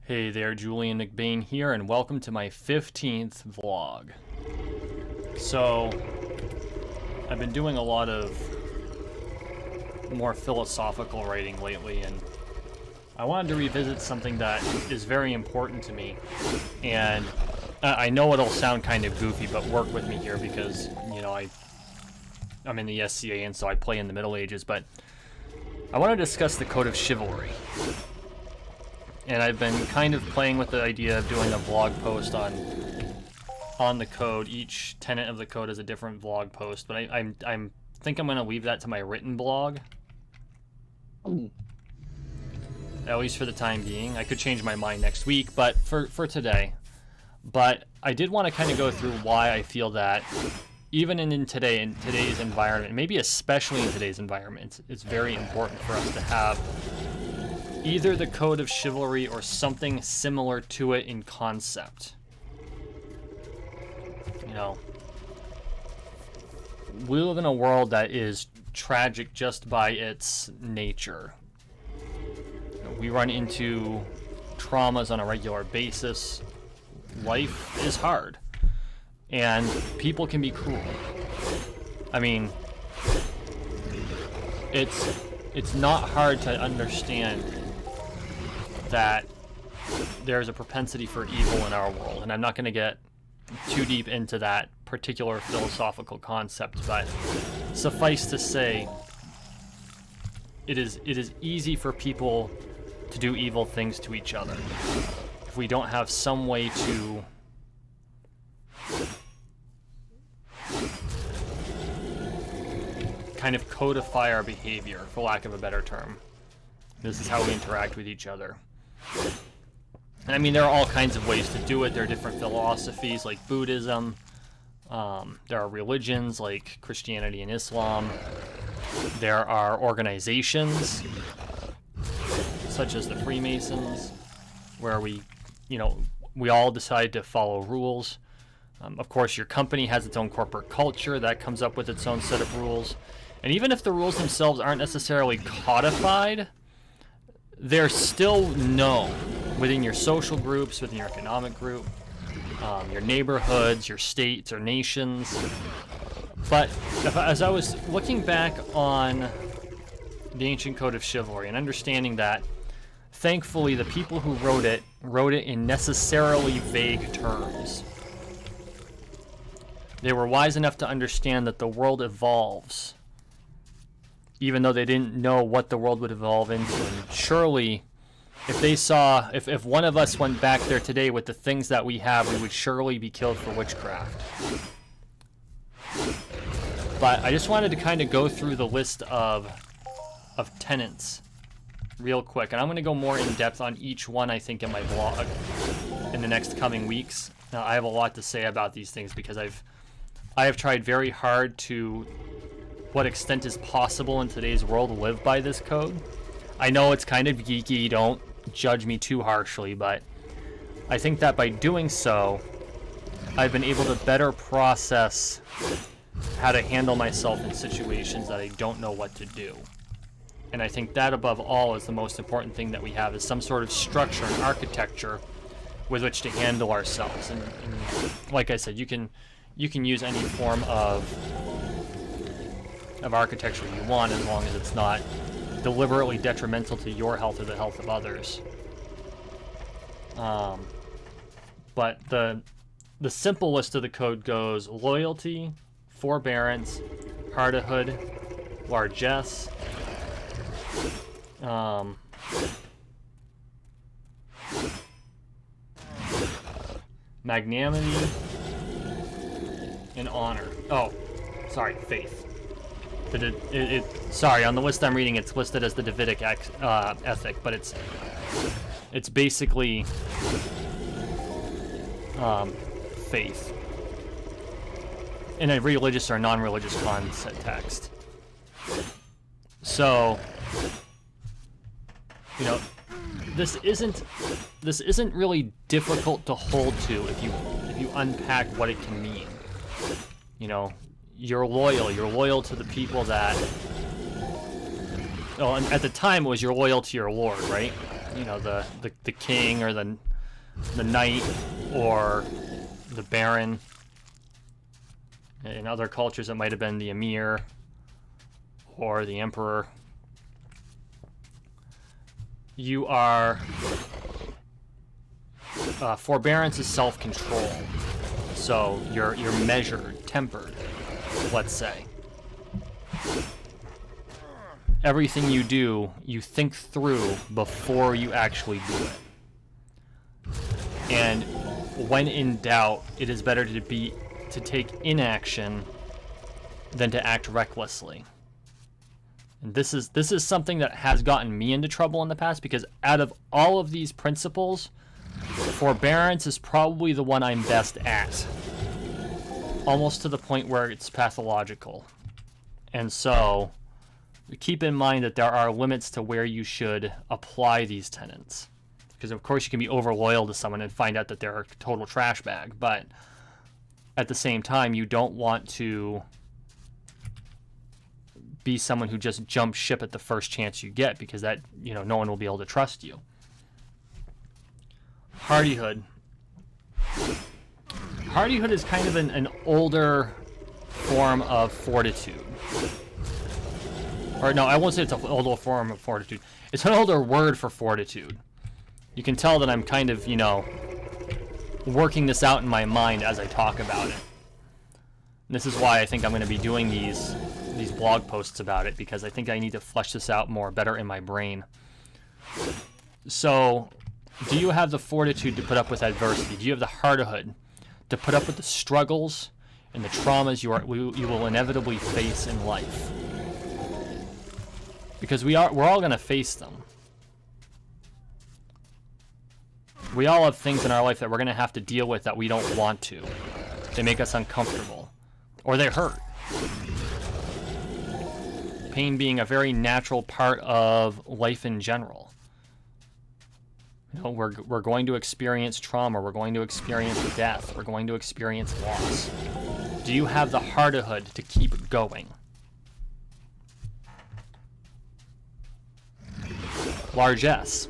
Hey there, Julian McBain here, and welcome to my 15th vlog. So, I've been doing a lot of more philosophical writing lately, and I wanted to revisit something that is very important to me. And I know it'll sound kind of goofy, but work with me here because, you know, I'm in the SCA, and so I play in the Middle Ages, but I want to discuss the Code of Chivalry. And I've been kind of playing with the idea of doing a vlog post on the code. Each tenet of the code is a different vlog post, but I think I'm going to leave that to my written blog. At least for the time being. I could change my mind next week, but for today. But I did want to kind of go through why I feel that even in today's environment, maybe especially in today's environment, it's very important for us to have either the Code of Chivalry or something similar to it in concept. You know, we live in a world that is tragic just by its nature. We run into traumas on a regular basis. Life is hard. And people can be cruel. I mean, it's not hard to understand that there's a propensity for evil in our world, and I'm not going to get too deep into that particular philosophical concept, but suffice to say, it is easy for people to do evil things to each other if we don't have some way to kind of codify our behavior, for lack of a better term. This is how we interact with each other. And I mean, there are all kinds of ways to do it. There are different philosophies like Buddhism. There are religions like Christianity and Islam. There are organizations such as the Freemasons, where we all decide to follow rules. Of course, your company has its own corporate culture that comes up with its own set of rules. And even if the rules themselves aren't necessarily codified, they're still known within your social groups, within your economic group, your neighborhoods, your states or nations. But as I was looking back on the ancient Code of Chivalry and understanding that, thankfully, the people who wrote it in necessarily vague terms. They were wise enough to understand that the world evolves, even though they didn't know what the world would evolve into. And surely, if one of us went back there today with the things that we have, we would surely be killed for witchcraft. But I just wanted to kind of go through the list of tenets real quick, and I'm going to go more in depth on each one, I think, in my vlog in the next coming weeks. Now, I have a lot to say about these things because I have tried very hard to what extent is possible in today's world to live by this code. I know it's kind of geeky, don't judge me too harshly, but I think that by doing so, I've been able to better process how to handle myself in situations that I don't know what to do. And I think that above all is the most important thing that we have, is some sort of structure and architecture with which to handle ourselves. And like I said, you can use any form of architecture you want, as long as it's not deliberately detrimental to your health or the health of others. But the simple list of the code goes loyalty, forbearance, hardihood, largesse, magnanimity, and honor. Oh, sorry, faith. Sorry, on the list I'm reading, it's listed as the Davidic ethic, but it's basically faith in a religious or non-religious context. So, you know, this isn't really difficult to hold to if you unpack what it can mean. You know, you're loyal to the people that, well, at the time it was you're loyal to your Lord, right? you know, the king or the knight or the baron. In other cultures, it might have been the emir or the emperor. You are... forbearance is self-control. So you're measured, tempered, let's say. Everything you do, you think through before you actually do it. And when in doubt, it is better to take inaction than to act recklessly. And this is something that has gotten me into trouble in the past, because out of all of these principles, forbearance is probably the one I'm best at. Almost to the point where it's pathological. And so, keep in mind that there are limits to where you should apply these tenets. Because of course you can be over loyal to someone and find out that they're a total trash bag, but at the same time, you don't want to be someone who just jumps ship at the first chance you get, because that, you know, no one will be able to trust you. Hardihood. Hardihood is kind of an older form of fortitude. Or no, I won't say it's an older form of fortitude. It's an older word for fortitude. You can tell that I'm kind of, you know, working this out in my mind as I talk about it. And this is why I think I'm going to be doing these blog posts about it, because I think I need to flesh this out better in my brain. So, do you have the fortitude to put up with adversity? Do you have the hardihood to put up with the struggles and the traumas you will inevitably face in life? Because we're all going to face them. We all have things in our life that we're going to have to deal with that we don't want to. They make us uncomfortable. Or they hurt. Pain being a very natural part of life in general. You know, we're going to experience trauma. We're going to experience death. We're going to experience loss. Do you have the hardihood to keep going? Largesse.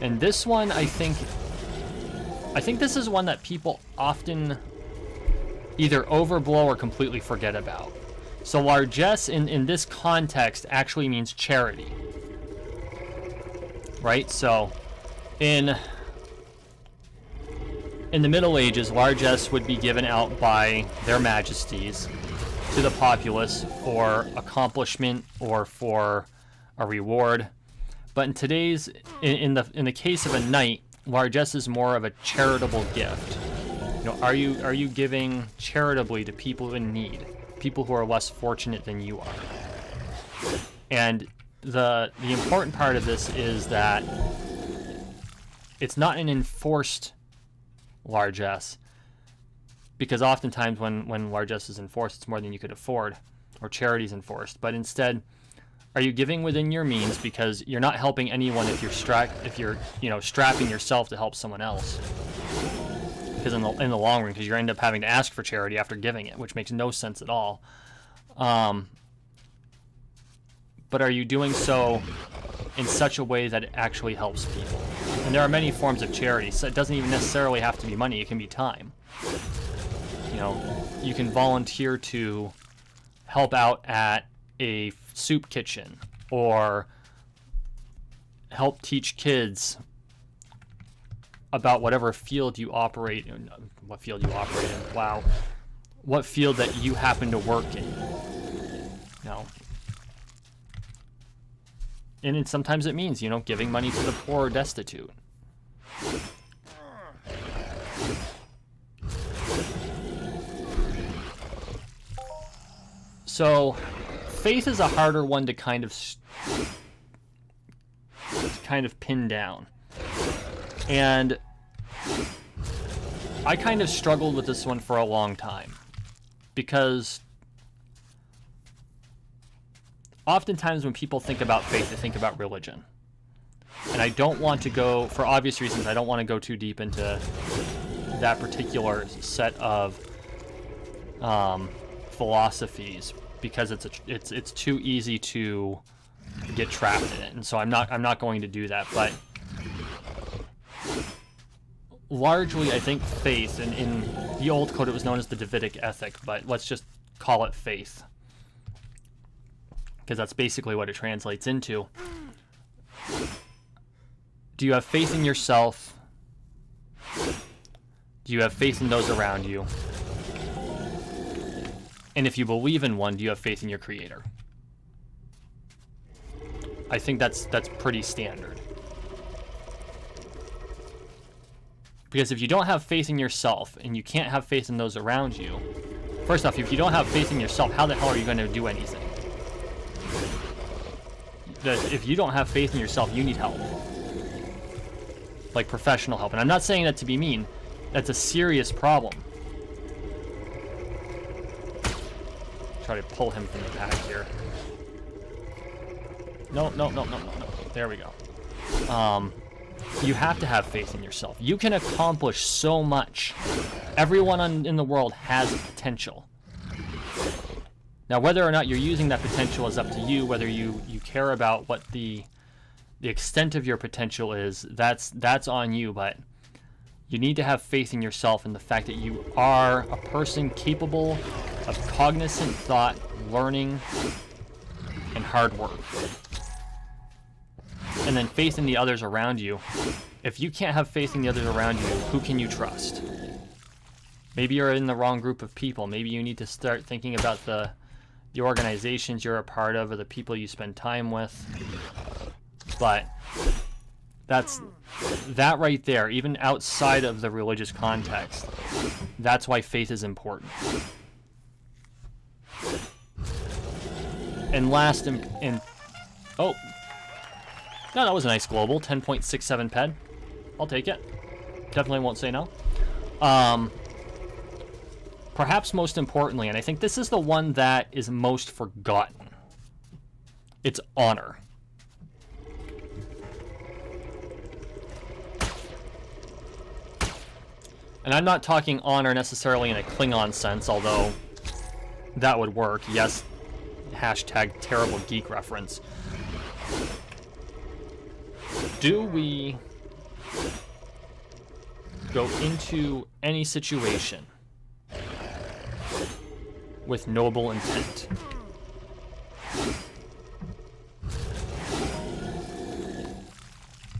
And this one, I think this is one that people often either overblow or completely forget about. So largesse in this context actually means charity. Right? So in the Middle Ages, largesse would be given out by their majesties to the populace for accomplishment or for a reward. But in today's, in the case of a knight, largesse is more of a charitable gift. You know, are you giving charitably to people in need, people who are less fortunate than you are? And the important part of this is that it's not an enforced largesse, because oftentimes when largesse is enforced, it's more than you could afford, or charity is enforced. But instead, are you giving within your means, because you're not helping anyone if you're strapping yourself to help someone else? Because in the long run, because you end up having to ask for charity after giving it, which makes no sense at all. But are you doing so in such a way that it actually helps people? And there are many forms of charity, so it doesn't even necessarily have to be money. It can be time. You know, you can volunteer to help out at a soup kitchen, or help teach kids about whatever field you operate in. What field you operate in? Wow. What field that you happen to work in. You know. And sometimes it means, you know, giving money to the poor or destitute. So, faith is a harder one to kind of pin down. And I kind of struggled with this one for a long time, because oftentimes when people think about faith, they think about religion. And I don't want to go, for obvious reasons, I don't want to go too deep into that particular set of philosophies, because it's too easy to get trapped in it, and so I'm not going to do that. But largely, I think faith, and in the old code it was known as the Davidic ethic, but let's just call it faith, because that's basically what it translates into. Do you have faith in yourself? Do you have faith in those around you? And if you believe in one, do you have faith in your creator? I think that's pretty standard. Because if you don't have faith in yourself and you can't have faith in those around you, first off, if you don't have faith in yourself, how the hell are you going to do anything? If you don't have faith in yourself, you need help. Like professional help. And I'm not saying that to be mean. That's a serious problem. Try to pull him from the pack here. No. There we go. You have to have faith in yourself. You can accomplish so much. Everyone in the world has potential. Now, whether or not you're using that potential is up to you. Whether you care about what the extent of your potential is, that's on you. But you need to have faith in yourself and the fact that you are a person capable of cognizant thought, learning, and hard work. And then faith in the others around you. If you can't have faith in the others around you, who can you trust? Maybe you're in the wrong group of people. Maybe you need to start thinking about the organizations you're a part of or the people you spend time with. But that right there, even outside of the religious context, that's why faith is important. And last, oh, no, that was a nice global, 10.67 ped. I'll take it. Definitely won't say no. Perhaps most importantly, and I think this is the one that is most forgotten, it's honor. And I'm not talking honor necessarily in a Klingon sense, although that would work. Yes, hashtag terrible geek reference. Do we go into any situation with noble intent?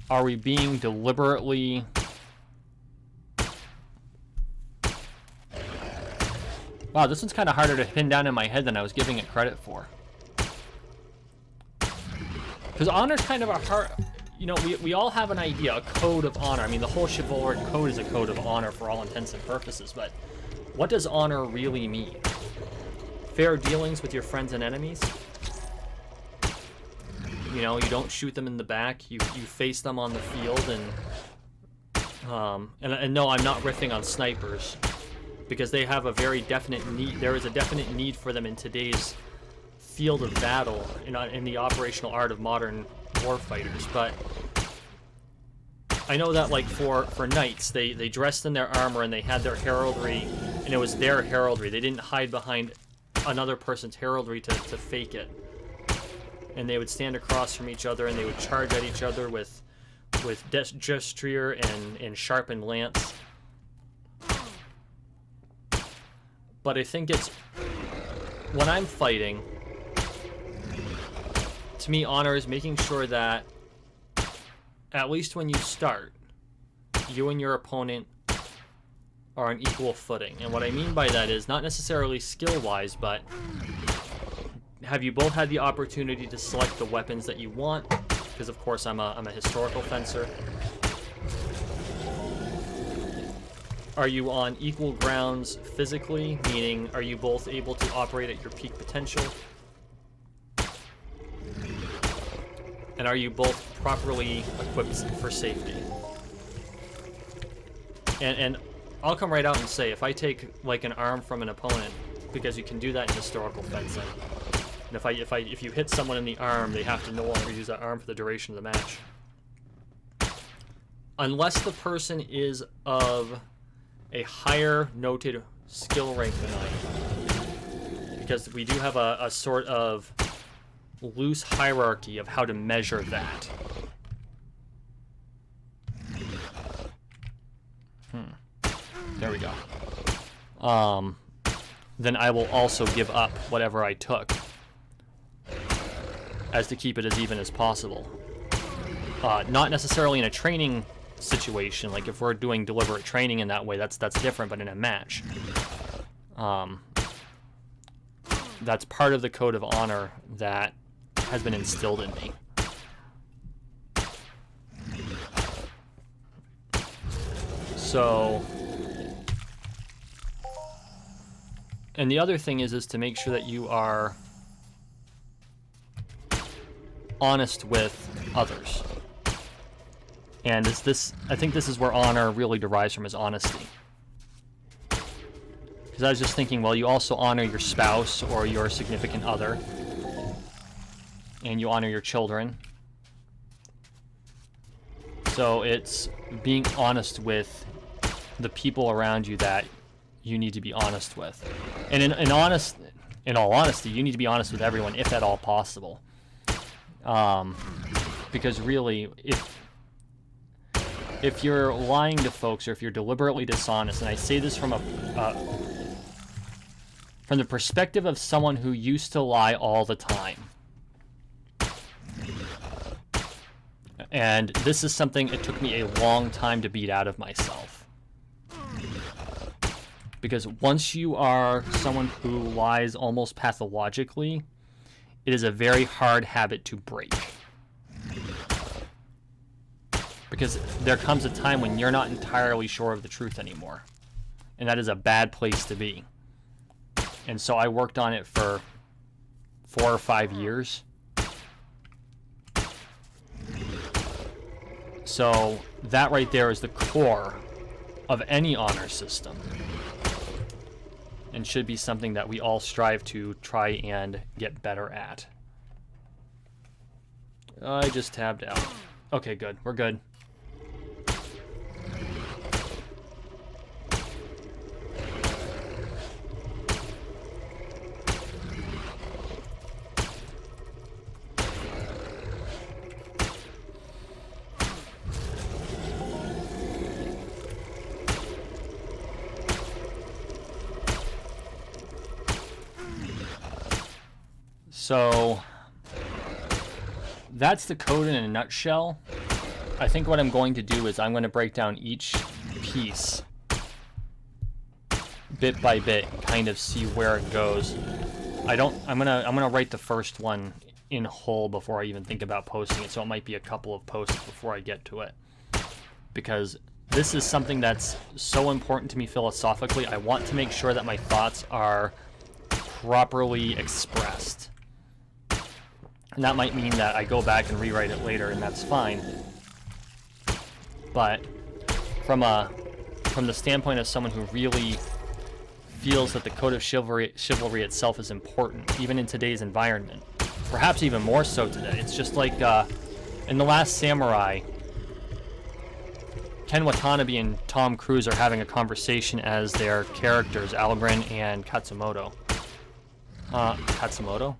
Are we being deliberately wow, this one's kind of harder to pin down in my head than I was giving it credit for. Because honor's kind of a hard, you know, we all have an idea, a code of honor. I mean, the whole chivalric code is a code of honor for all intents and purposes, but what does honor really mean? Fair dealings with your friends and enemies? You know, you don't shoot them in the back, you face them on the field, and no, I'm not riffing on snipers, because they have a very definite need. There is a definite need for them in today's field of battle, in the operational art of modern warfighters. But I know that, like, for knights, they dressed in their armor and they had their heraldry, and it was their heraldry. They didn't hide behind another person's heraldry to fake it. And they would stand across from each other and they would charge at each other with destrier and sharpened lance. But I think it's, when I'm fighting, to me, honor is making sure that, at least when you start, you and your opponent are on equal footing. And what I mean by that is not necessarily skill-wise, but have you both had the opportunity to select the weapons that you want? Because, of course, I'm a historical fencer. Are you on equal grounds physically? Meaning, are you both able to operate at your peak potential? And are you both properly equipped for safety? And I'll come right out and say, if I take, like, an arm from an opponent, because you can do that in historical fencing, and if you hit someone in the arm, they have to no longer use that arm for the duration of the match. Unless the person is of a higher noted skill rank than I am. Because we do have a sort of loose hierarchy of how to measure that. There we go. Then I will also give up whatever I took, as to keep it as even as possible. Not necessarily in a training situation, like if we're doing deliberate training in that way, that's different, but in a match. That's part of the code of honor that has been instilled in me. So, and the other thing is to make sure that you are honest with others. And I think this is where honor really derives from, is honesty. Because I was just thinking, well, you also honor your spouse or your significant other, and you honor your children. So it's being honest with the people around you that you need to be honest with. And in all honesty, you need to be honest with everyone, if at all possible. Because really, if you're lying to folks, or if you're deliberately dishonest, and I say this from the perspective of someone who used to lie all the time. And this is something it took me a long time to beat out of myself. Because once you are someone who lies almost pathologically, it is a very hard habit to break. Because there comes a time when you're not entirely sure of the truth anymore. And that is a bad place to be. And so I worked on it for 4 or 5 years. So that right there is the core of any honor system. And should be something that we all strive to try and get better at. I just tabbed out. Okay, good. We're good. So that's the code in a nutshell. I think what I'm going to do is I'm going to break down each piece bit by bit, kind of see where it goes. I'm gonna write the first one in whole before I even think about posting it, so it might be a couple of posts before I get to it. Because this is something that's so important to me philosophically. I want to make sure that my thoughts are properly expressed. And that might mean that I go back and rewrite it later, and that's fine. But from the standpoint of someone who really feels that the Code of Chivalry itself is important, even in today's environment, perhaps even more so today. It's just like in The Last Samurai, Ken Watanabe and Tom Cruise are having a conversation as their characters, Algren and Katsumoto. Katsumoto?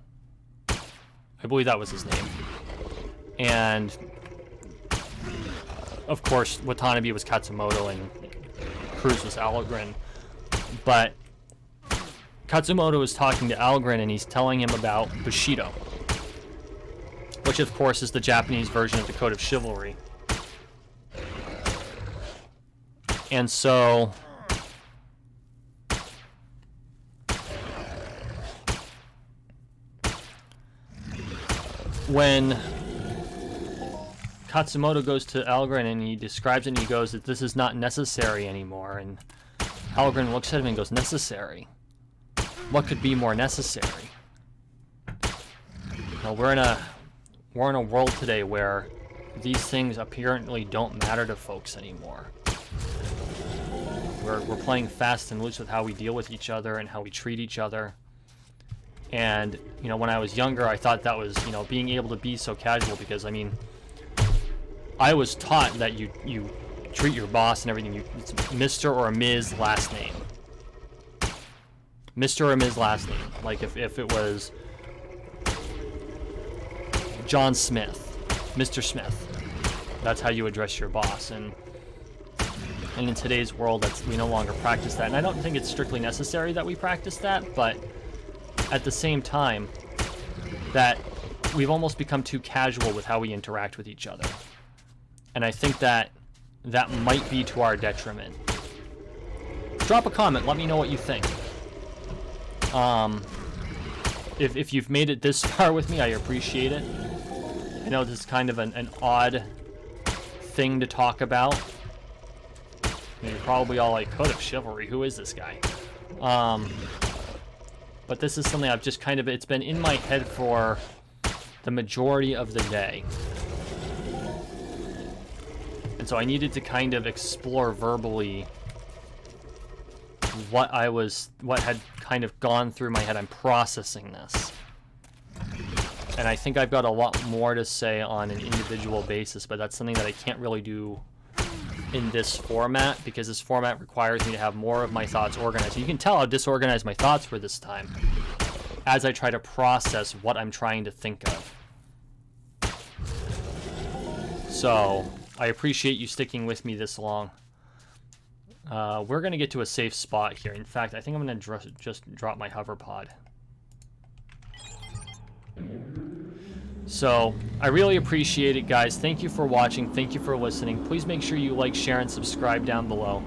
I believe that was his name. And of course, Watanabe was Katsumoto and Cruise was Algren. But Katsumoto is talking to Algren and he's telling him about Bushido, which of course is the Japanese version of the Code of Chivalry. And so when Katsumoto goes to Algren and he describes it and he goes that this is not necessary anymore, and Algren looks at him and goes, necessary? What could be more necessary? Well, we're in a world today where these things apparently don't matter to folks anymore. We're playing fast and loose with how we deal with each other and how we treat each other. And, you know, when I was younger, I thought that was, you know, being able to be so casual, because, I mean, I was taught that you treat your boss and everything, it's Mr. or Ms. last name. Mr. or Ms. last name. Like, if it was John Smith, Mr. Smith. That's how you address your boss. And in today's world, we no longer practice that. And I don't think it's strictly necessary that we practice that, but at the same time, that we've almost become too casual with how we interact with each other. And I think that might be to our detriment. Drop a comment, let me know what you think. If you've made it this far with me, I appreciate it. I know this is kind of an odd thing to talk about. You're probably all like, Code of Chivalry, who is this guy? But this is something I've just kind of, it's been in my head for the majority of the day. And so I needed to kind of explore verbally what had kind of gone through my head. I'm processing this. And I think I've got a lot more to say on an individual basis, but that's something that I can't really do in this format, because this format requires me to have more of my thoughts organized. You can tell how disorganized my thoughts were this time as I try to process what I'm trying to think of. So I appreciate you sticking with me this long. We're going to get to a safe spot here. In fact, I think I'm going to just drop my hover pod. So I really appreciate it, guys. Thank you for watching. Thank you for listening. Please make sure you like, share, and subscribe down below.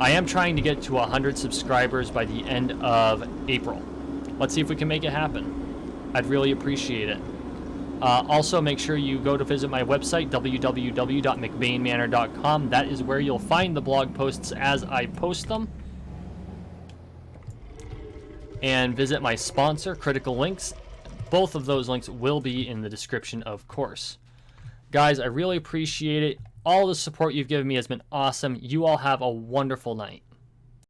I am trying to get to 100 subscribers by the end of April. Let's see if we can make it happen. I'd really appreciate it. Also, make sure you go to visit my website, www.mcbainmanor.com. That is where you'll find the blog posts as I post them. And visit my sponsor, Critical Links. Both of those links will be in the description, of course. Guys, I really appreciate it. All the support you've given me has been awesome. You all have a wonderful night.